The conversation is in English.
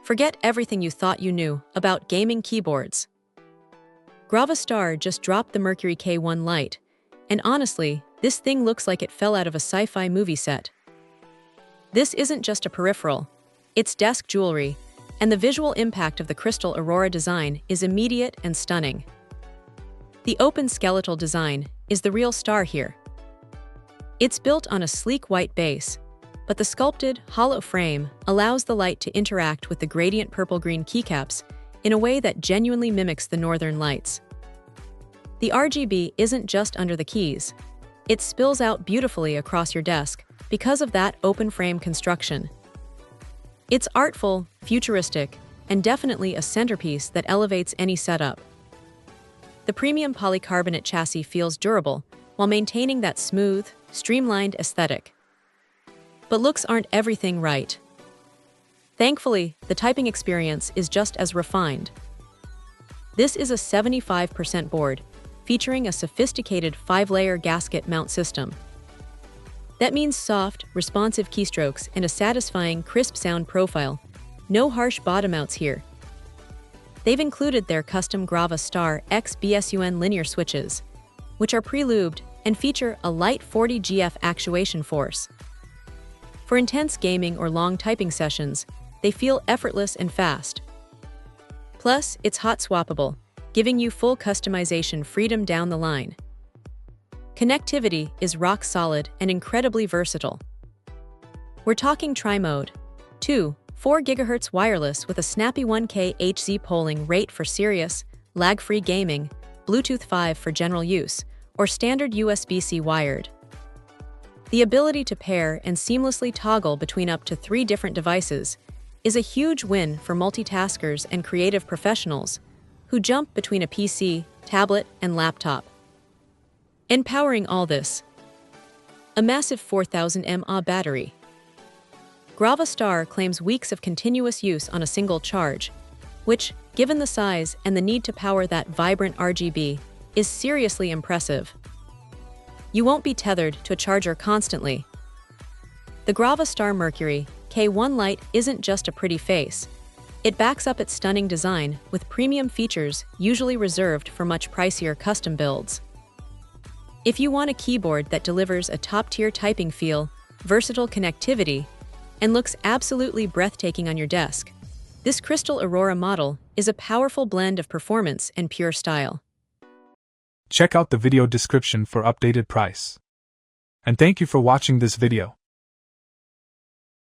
Forget everything you thought you knew about gaming keyboards. GravaStar just dropped the Mercury K1 Lite, and honestly, this thing looks like it fell out of a sci-fi movie set. This isn't just a peripheral, it's desk jewelry, and the visual impact of the crystal Aurora design is immediate and stunning. The open skeletal design is the real star here. It's built on a sleek white base, but the sculpted, hollow frame allows the Lite to interact with the gradient purple-green keycaps in a way that genuinely mimics the northern lights. The RGB isn't just under the keys. It spills out beautifully across your desk because of that open frame construction. It's artful, futuristic, and definitely a centerpiece that elevates any setup. The premium polycarbonate chassis feels durable while maintaining that smooth, streamlined aesthetic. But looks aren't everything, right? Thankfully, the typing experience is just as refined. This is a 75% board, featuring a sophisticated 5-layer gasket mount system. That means soft, responsive keystrokes and a satisfying, crisp sound profile. No harsh bottom outs here. They've included their custom GravaStar X BSUN linear switches, which are pre-lubed and feature a Lite 40 GF actuation force. For intense gaming or long typing sessions, they feel effortless and fast. Plus, it's hot swappable, giving you full customization freedom down the line. Connectivity is rock solid and incredibly versatile. We're talking tri-mode, 4 GHz wireless with a snappy 1K Hz polling rate for serious, lag-free gaming, Bluetooth 5 for general use, or standard USB-C wired. The ability to pair and seamlessly toggle between up to 3 different devices is a huge win for multitaskers and creative professionals who jump between a PC, tablet, and laptop. And powering all this, a massive 4000 mAh battery. GravaStar claims weeks of continuous use on a single charge, which, given the size and the need to power that vibrant RGB, is seriously impressive. You won't be tethered to a charger constantly. The GravaStar Mercury K1 Lite isn't just a pretty face. It backs up its stunning design with premium features usually reserved for much pricier custom builds. If you want a keyboard that delivers a top-tier typing feel, versatile connectivity, and looks absolutely breathtaking on your desk, this Crystal Aurora model is a powerful blend of performance and pure style. Check out the video description for updated price. And thank you for watching this video.